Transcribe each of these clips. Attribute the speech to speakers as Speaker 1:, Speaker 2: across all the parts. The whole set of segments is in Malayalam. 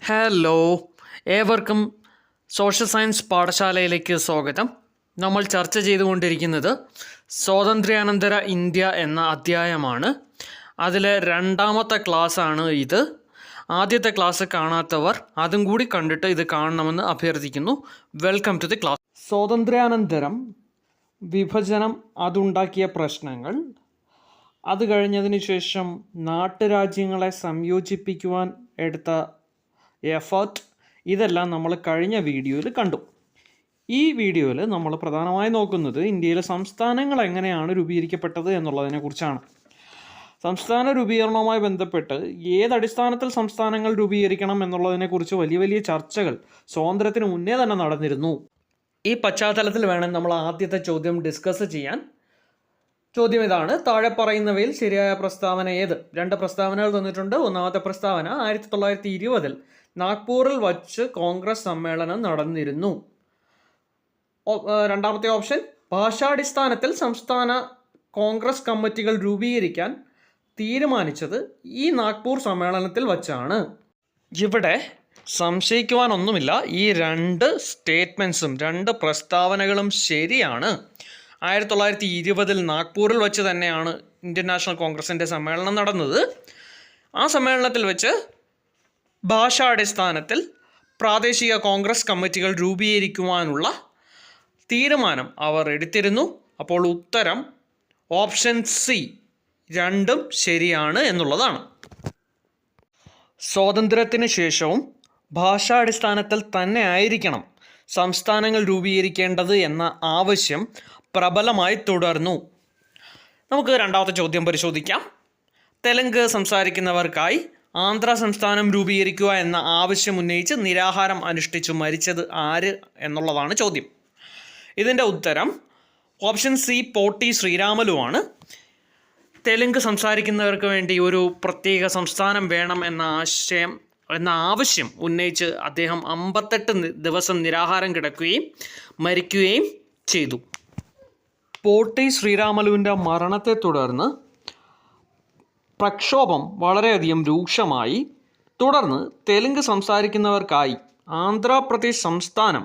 Speaker 1: ഹലോ, ഏവർക്കും സോഷ്യൽ സയൻസ് പാഠശാലയിലേക്ക് സ്വാഗതം. നമ്മൾ ചർച്ച ചെയ്തുകൊണ്ടിരിക്കുന്നത് സ്വാതന്ത്ര്യാനന്തര ഇന്ത്യ എന്ന അധ്യായമാണ്. അതിലെ രണ്ടാമത്തെ ക്ലാസ്സാണ് ഇത്. ആദ്യത്തെ ക്ലാസ് കാണാത്തവർ അതും കൂടി കണ്ടിട്ട് ഇത് കാണണമെന്ന് അഭ്യർത്ഥിക്കുന്നു. Welcome to the class. സ്വാതന്ത്ര്യാനന്തരം വിഭജനം, അതുണ്ടാക്കിയ പ്രശ്നങ്ങൾ, അത് കഴിഞ്ഞതിന് ശേഷം നാട്ടുരാജ്യങ്ങളെ സംയോജിപ്പിക്കുവാൻ എടുത്ത എഫേർട്ട്, ഇതെല്ലാം നമ്മൾ കഴിഞ്ഞ വീഡിയോയിൽ കണ്ടു. ഈ വീഡിയോയിൽ നമ്മൾ പ്രധാനമായും നോക്കുന്നത് ഇന്ത്യയിലെ സംസ്ഥാനങ്ങൾ എങ്ങനെയാണ് രൂപീകരിക്കപ്പെട്ടത് എന്നുള്ളതിനെക്കുറിച്ചാണ്. സംസ്ഥാന രൂപീകരണവുമായി ബന്ധപ്പെട്ട് ഏതടിസ്ഥാനത്തിൽ സംസ്ഥാനങ്ങൾ രൂപീകരിക്കണം എന്നുള്ളതിനെക്കുറിച്ച് വലിയ വലിയ ചർച്ചകൾ സ്വാതന്ത്ര്യത്തിന് മുന്നേ തന്നെ നടന്നിരുന്നു. ഈ പശ്ചാത്തലത്തിൽ വേണം നമ്മൾ ആദ്യത്തെ ചോദ്യം ഡിസ്കസ് ചെയ്യാൻ. ചോദ്യം ഇതാണ്: താഴെ പറയുന്നവയിൽ ശരിയായ പ്രസ്താവന ഏത്? രണ്ട് പ്രസ്താവനകൾ തന്നിട്ടുണ്ട്. ഒന്നാമത്തെ പ്രസ്താവന 1920 നാഗ്പൂരിൽ വച്ച് കോൺഗ്രസ് സമ്മേളനം നടന്നിരുന്നു. രണ്ടാമത്തെ ഓപ്ഷൻ, ഭാഷാടിസ്ഥാനത്തിൽ സംസ്ഥാന കോൺഗ്രസ് കമ്മിറ്റികൾ രൂപീകരിക്കാൻ തീരുമാനിച്ചത് ഈ നാഗ്പൂർ സമ്മേളനത്തിൽ വച്ചാണ്. ഇവിടെ സംശയിക്കുവാനൊന്നുമില്ല, ഈ രണ്ട് സ്റ്റേറ്റ്മെൻറ്റ്സും രണ്ട് പ്രസ്താവനകളും ശരിയാണ്. 1920 നാഗ്പൂരിൽ വെച്ച് തന്നെയാണ് ഇന്ത്യൻ നാഷണൽ കോൺഗ്രസിൻ്റെ സമ്മേളനം നടന്നത്. ആ സമ്മേളനത്തിൽ വെച്ച് ഭാഷാടിസ്ഥാനത്തിൽ പ്രാദേശിക കോൺഗ്രസ് കമ്മിറ്റികൾ രൂപീകരിക്കുവാനുള്ള തീരുമാനം അവർ എടുത്തിരുന്നു. അപ്പോൾ ഉത്തരം ഓപ്ഷൻ സി, രണ്ടും ശരിയാണ് എന്നുള്ളതാണ്. സ്വാതന്ത്ര്യത്തിന് ശേഷവും ഭാഷാടിസ്ഥാനത്തിൽ തന്നെ ആയിരിക്കണം സംസ്ഥാനങ്ങൾ രൂപീകരിക്കേണ്ടത് എന്ന ആവശ്യം പ്രബലമായി തുടർന്നു. നമുക്ക് രണ്ടാമത്തെ ചോദ്യം പരിശോധിക്കാം. തെലുങ്ക് സംസാരിക്കുന്നവർക്കായി ആന്ധ്ര സംസ്ഥാനം രൂപീകരിക്കുക എന്ന ആവശ്യം ഉന്നയിച്ച് നിരാഹാരം അനുഷ്ഠിച്ചു മരിച്ചത് ആര് എന്നുള്ളതാണ് ചോദ്യം. ഇതിൻ്റെ ഉത്തരം ഓപ്ഷൻ സി, പോട്ടി ശ്രീരാമലുവാണ്. തെലുങ്ക് സംസാരിക്കുന്നവർക്ക് വേണ്ടി ഒരു പ്രത്യേക സംസ്ഥാനം വേണം എന്ന ആവശ്യം ഉന്നയിച്ച് അദ്ദേഹം 58 ദിവസം നിരാഹാരം കിടക്കുകയും മരിക്കുകയും ചെയ്തു. പോട്ടി ശ്രീരാമലുവിൻ്റെ മരണത്തെ തുടർന്ന് പ്രക്ഷോഭം വളരെയധികം രൂക്ഷമായി. തുടർന്ന് തെലുങ്ക് സംസാരിക്കുന്നവർക്കായി ആന്ധ്രാപ്രദേശ് സംസ്ഥാനം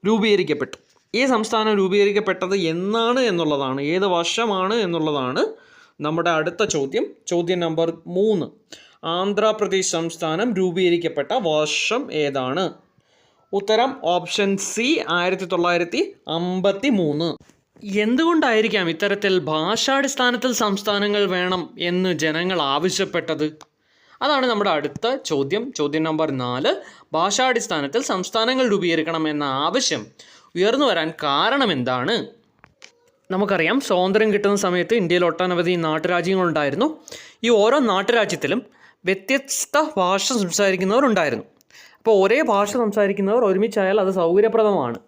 Speaker 1: രൂപീകരിക്കപ്പെട്ടു. ഈ സംസ്ഥാനം രൂപീകരിക്കപ്പെട്ടത് എന്നാണ് എന്നുള്ളതാണ്, ഏത് വർഷമാണ് എന്നുള്ളതാണ് നമ്മുടെ അടുത്ത ചോദ്യം. ചോദ്യം നമ്പർ 3, ആന്ധ്രാപ്രദേശ് സംസ്ഥാനം രൂപീകരിക്കപ്പെട്ട വർഷം ഏതാണ്? ഉത്തരം ഓപ്ഷൻ സി, 1953. എന്തുകൊണ്ടായിരിക്കാം ഇത്തരത്തിൽ ഭാഷാടിസ്ഥാനത്തിൽ സംസ്ഥാനങ്ങൾ വേണം എന്ന് ജനങ്ങൾ ആവശ്യപ്പെട്ടത്? അതാണ് നമ്മുടെ അടുത്ത ചോദ്യം. ചോദ്യം നമ്പർ 4, ഭാഷാടിസ്ഥാനത്തിൽ സംസ്ഥാനങ്ങൾ രൂപീകരിക്കണം എന്ന ആവശ്യം ഉയർന്നു വരാൻ കാരണം എന്താണ്? നമുക്കറിയാം, സ്വാതന്ത്ര്യം കിട്ടുന്ന സമയത്ത് ഇന്ത്യയിൽ ഒട്ടനവധി നാട്ടുരാജ്യങ്ങളുണ്ടായിരുന്നു. ഈ ഓരോ നാട്ടുരാജ്യത്തിലും വ്യത്യസ്ത ഭാഷ സംസാരിക്കുന്നവരുണ്ടായിരുന്നു. അപ്പോൾ ഒരേ ഭാഷ സംസാരിക്കുന്നവർ ഒരുമിച്ചായാൽ അത് സൗകര്യപ്രദമാണ്.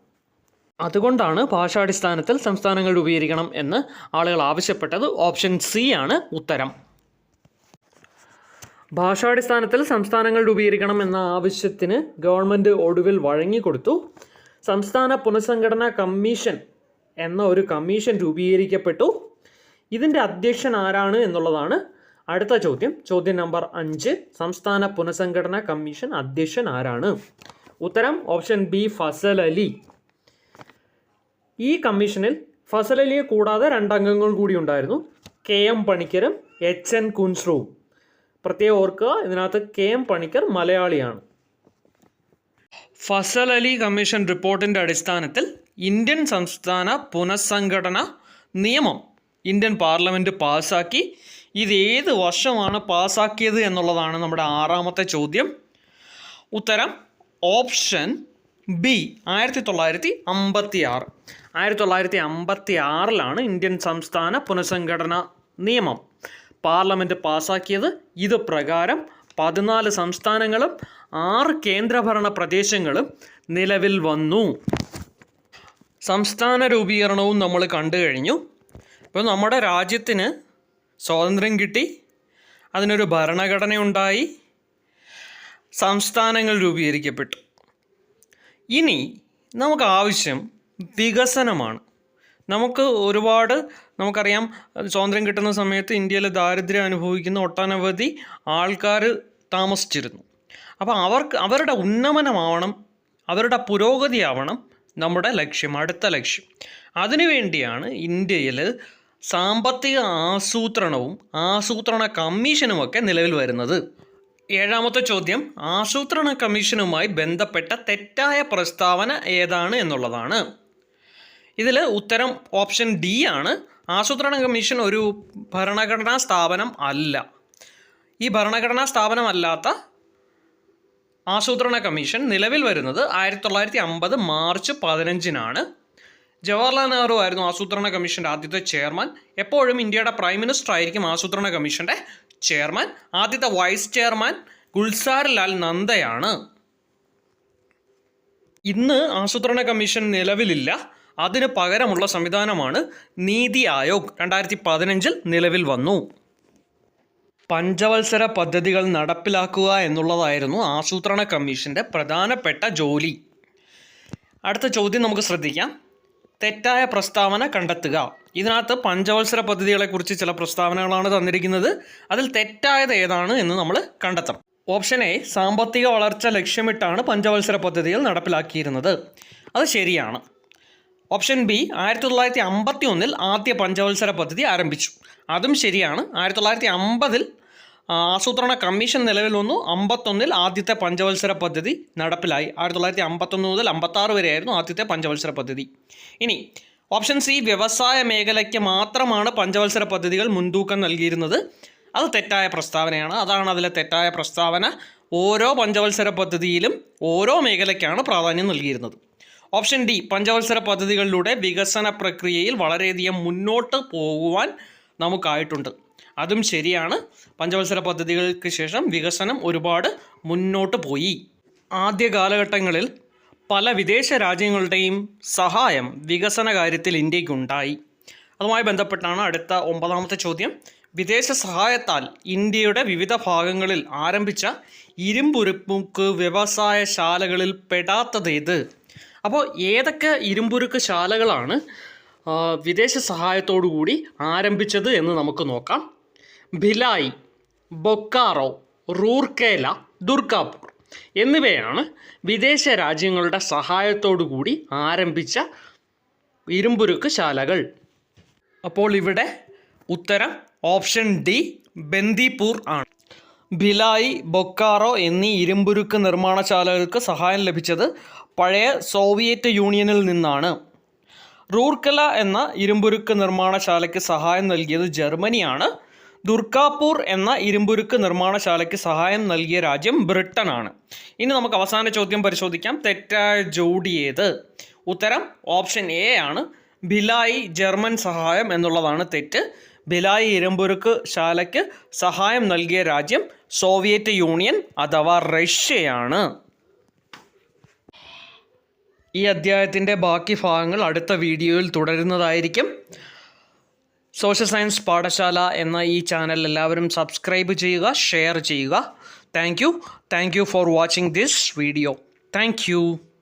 Speaker 1: അതുകൊണ്ടാണ് ഭാഷാടിസ്ഥാനത്തിൽ സംസ്ഥാനങ്ങൾ രൂപീകരിക്കണം എന്ന് ആളുകൾ ആവശ്യപ്പെട്ടത്. ഓപ്ഷൻ സി ആണ് ഉത്തരം. ഭാഷാടിസ്ഥാനത്തിൽ സംസ്ഥാനങ്ങൾ രൂപീകരിക്കണം എന്ന ആവശ്യത്തിന് ഗവൺമെൻറ് ഒടുവിൽ വഴങ്ങിക്കൊടുത്തു. സംസ്ഥാന പുനഃസംഘടനാ കമ്മീഷൻ എന്ന ഒരു കമ്മീഷൻ രൂപീകരിക്കപ്പെട്ടു. ഇതിൻ്റെ അധ്യക്ഷൻ ആരാണ് എന്നുള്ളതാണ് അടുത്ത ചോദ്യം. ചോദ്യം നമ്പർ 5, സംസ്ഥാന പുനഃസംഘടനാ കമ്മീഷൻ അധ്യക്ഷൻ ആരാണ്? ഉത്തരം ഓപ്ഷൻ ബി, ഫസൽ അലി. ഈ കമ്മീഷനിൽ ഫസൽ അലിയെ കൂടാതെ 2 അംഗങ്ങൾ കൂടി ഉണ്ടായിരുന്നു, KM പണിക്കരും HN കുൻസ്രുവും. പ്രത്യേകം ഓർക്കുക, ഇതിനകത്ത് KM പണിക്കർ മലയാളിയാണ്. ഫസൽ അലി കമ്മീഷൻ റിപ്പോർട്ടിൻ്റെ അടിസ്ഥാനത്തിൽ ഇന്ത്യൻ സംസ്ഥാന പുനഃസംഘടന നിയമം ഇന്ത്യൻ പാർലമെൻറ്റ് പാസ്സാക്കി. ഇത് ഏത് വർഷമാണ് പാസ്സാക്കിയത് എന്നുള്ളതാണ് നമ്മുടെ 6ാമത്തെ ചോദ്യം. ഉത്തരം ഓപ്ഷൻ ബി, 1956. 1956 ഇന്ത്യൻ സംസ്ഥാന പുനഃസംഘടന നിയമം പാർലമെൻറ്റ് പാസ്സാക്കിയത്. ഇത് പ്രകാരം 14 സംസ്ഥാനങ്ങളും 6 കേന്ദ്രഭരണ പ്രദേശങ്ങളും നിലവിൽ വന്നു. സംസ്ഥാന രൂപീകരണവും നമ്മൾ കണ്ടു കഴിഞ്ഞു. ഇപ്പോൾ നമ്മുടെ രാജ്യത്തിന് സ്വാതന്ത്ര്യം കിട്ടി, അതിനൊരു ഭരണഘടനയുണ്ടായി, സംസ്ഥാനങ്ങൾ രൂപീകരിക്കപ്പെട്ടു. ഇനി നമുക്ക് ആവശ്യം വികസനമാണ്. നമുക്കറിയാം, സ്വാതന്ത്ര്യം കിട്ടുന്ന സമയത്ത് ഇന്ത്യയിൽ ദാരിദ്ര്യം അനുഭവിക്കുന്ന ഒട്ടനവധി ആൾക്കാർ താമസിച്ചിരുന്നു. അപ്പോൾ അവരുടെ ഉന്നമനമാവണം, അവരുടെ പുരോഗതിയാവണം നമ്മുടെ ലക്ഷ്യം, അടുത്ത ലക്ഷ്യം. അതിനുവേണ്ടിയാണ് ഇന്ത്യയിൽ സാമ്പത്തിക ആസൂത്രണവും ആസൂത്രണ കമ്മീഷനുമൊക്കെ നിലവിൽ വരുന്നത്. 7ാമത്തെ ചോദ്യം, ആസൂത്രണ കമ്മീഷനുമായി ബന്ധപ്പെട്ട തെറ്റായ പ്രസ്താവന ഏതാണ് എന്നുള്ളതാണ്. ഇതിൽ ഉത്തരം ഓപ്ഷൻ ഡി ആണ്. ആസൂത്രണ കമ്മീഷൻ ഒരു ഭരണഘടനാ സ്ഥാപനം അല്ല. ഈ ഭരണഘടനാ സ്ഥാപനമല്ലാത്ത ആസൂത്രണ കമ്മീഷൻ നിലവിൽ വരുന്നത് 1950 മാർച്ച് 15-നാണ്. ജവഹർലാൽ നെഹ്റു ആയിരുന്നു ആസൂത്രണ കമ്മീഷൻ്റെ ആദ്യത്തെ ചെയർമാൻ. എപ്പോഴും ഇന്ത്യയുടെ പ്രൈം മിനിസ്റ്റർ ആയിരിക്കും ആസൂത്രണ കമ്മീഷൻ്റെ ചെയർമാൻ. ആദ്യത്തെ വൈസ് ചെയർമാൻ ഗുൽസാർ ലാൽ നന്ദയാണ്. ഇന്ന് ആസൂത്രണ കമ്മീഷൻ നിലവിലില്ല. അതിന് പകരമുള്ള സംവിധാനമാണ് നീതി ആയോഗ്. 2015 നിലവിൽ വന്നു. പഞ്ചവത്സര പദ്ധതികൾ നടപ്പിലാക്കുക എന്നുള്ളതായിരുന്നു ആസൂത്രണ കമ്മീഷൻ്റെ പ്രധാനപ്പെട്ട ജോലി. അടുത്ത ചോദ്യം നമുക്ക് ശ്രദ്ധിക്കാം. തെറ്റായ പ്രസ്താവന കണ്ടെത്തുക. ഇതിനകത്ത് പഞ്ചവത്സര പദ്ധതികളെക്കുറിച്ച് ചില പ്രസ്താവനകളാണ് തന്നിരിക്കുന്നത്. അതിൽ തെറ്റായത് ഏതാണ് എന്ന് നമ്മൾ കണ്ടെത്തണം. ഓപ്ഷൻ എ, സാമ്പത്തിക വളർച്ച ലക്ഷ്യമിട്ടാണ് പഞ്ചവത്സര പദ്ധതികൾ നടപ്പിലാക്കിയിരുന്നത്. അത് ശരിയാണ്. ഓപ്ഷൻ ബി, 1951 ആദ്യ പഞ്ചവത്സര പദ്ധതി ആരംഭിച്ചു. അതും ശരിയാണ്. 1950 ആസൂത്രണ കമ്മീഷൻ നിലവിൽ വന്നു. 51 ആദ്യത്തെ പഞ്ചവത്സര പദ്ധതി നടപ്പിലായി. 1951 മുതൽ 56 വരെയായിരുന്നു ആദ്യത്തെ പഞ്ചവത്സര പദ്ധതി. ഇനി ഓപ്ഷൻ സി, വ്യവസായ മേഖലയ്ക്ക് മാത്രമാണ് പഞ്ചവത്സര പദ്ധതികൾ മുൻതൂക്കം നൽകിയിരുന്നത്. അത് തെറ്റായ പ്രസ്താവനയാണ്. അതാണ് അതിലെ തെറ്റായ പ്രസ്താവന. ഓരോ പഞ്ചവത്സര പദ്ധതിയിലും ഓരോ മേഖലയ്ക്കാണ് പ്രാധാന്യം നൽകിയിരുന്നത്. ഓപ്ഷൻ ഡി, പഞ്ചവത്സര പദ്ധതികളിലൂടെ വികസന പ്രക്രിയയിൽ വളരെയധികം മുന്നോട്ട് പോകുവാൻ നമുക്കായിട്ടുണ്ട്. അതും ശരിയാണ്. പഞ്ചവത്സര പദ്ധതികൾക്ക് ശേഷം വികസനം ഒരുപാട് മുന്നോട്ട് പോയി. ആദ്യ കാലഘട്ടങ്ങളിൽ പല വിദേശ രാജ്യങ്ങളുടെയും സഹായം വികസന കാര്യത്തിൽ ഇന്ത്യക്കുണ്ടായി. അതുമായി ബന്ധപ്പെട്ടാണ് അടുത്ത 9ാമത്തെ ചോദ്യം. വിദേശ സഹായത്താൽ ഇന്ത്യയുടെ വിവിധ ഭാഗങ്ങളിൽ ആരംഭിച്ച ഇരുമ്പുരുക്ക് വ്യവസായശാലകളിൽ പെടാത്തതേത്? അപ്പോൾ ഏതൊക്കെ ഇരുമ്പുരുക്ക് ശാലകളാണ് വിദേശ സഹായത്തോടു കൂടി ആരംഭിച്ചത് എന്ന് നമുക്ക് നോക്കാം. ഭിലായി, ബൊക്കാറോ, റൂർക്കേല, ദുർഗാപൂർ എന്നിവയാണ് വിദേശ രാജ്യങ്ങളുടെ സഹായത്തോടു കൂടി ആരംഭിച്ച ഇരുമ്പുരുക്ക് ശാലകൾ. അപ്പോൾ ഇവിടെ ഉത്തരം ഓപ്ഷൻ ഡി, ബന്ദിപ്പൂർ ആണ്. ഭിലായി, ബൊക്കാറോ എന്നീ ഇരുമ്പുരുക്ക് നിർമ്മാണശാലകൾക്ക് സഹായം ലഭിച്ചത് പഴയ സോവിയറ്റ് യൂണിയനിൽ നിന്നാണ്. റൂർക്കല എന്ന ഇരുമ്പുരുക്ക് നിർമ്മാണശാലയ്ക്ക് സഹായം നൽകിയത് ജർമ്മനിയാണ്. ദുർഗാപൂർ എന്ന ഇരുമ്പുരുക്ക് നിർമ്മാണശാലയ്ക്ക് സഹായം നൽകിയ രാജ്യം ബ്രിട്ടനാണ്. ഇനി നമുക്ക് അവസാന ചോദ്യം പരിശോധിക്കാം. തെറ്റായ ജോഡി ഏത്? ഉത്തരം ഓപ്ഷൻ എ ആണ്. ഭിലായി ജർമ്മൻ സഹായം എന്നുള്ളതാണ് തെറ്റ്. ഭിലായി ഇരുമ്പുരുക്ക് ശാലയ്ക്ക് സഹായം നൽകിയ രാജ്യം സോവിയറ്റ് യൂണിയൻ അഥവാ റഷ്യയാണ്. ഈ അധ്യായത്തിൻ്റെ ബാക്കി ഭാഗങ്ങൾ അടുത്ത വീഡിയോയിൽ തുടരുന്നതായിരിക്കും. സോഷ്യൽ സയൻസ് പാഠശാല എന്ന ഈ ചാനൽ എല്ലാവരും സബ്സ്ക്രൈബ് ചെയ്യുക, ഷെയർ ചെയ്യുക. Thank you for watching this video. Thank you.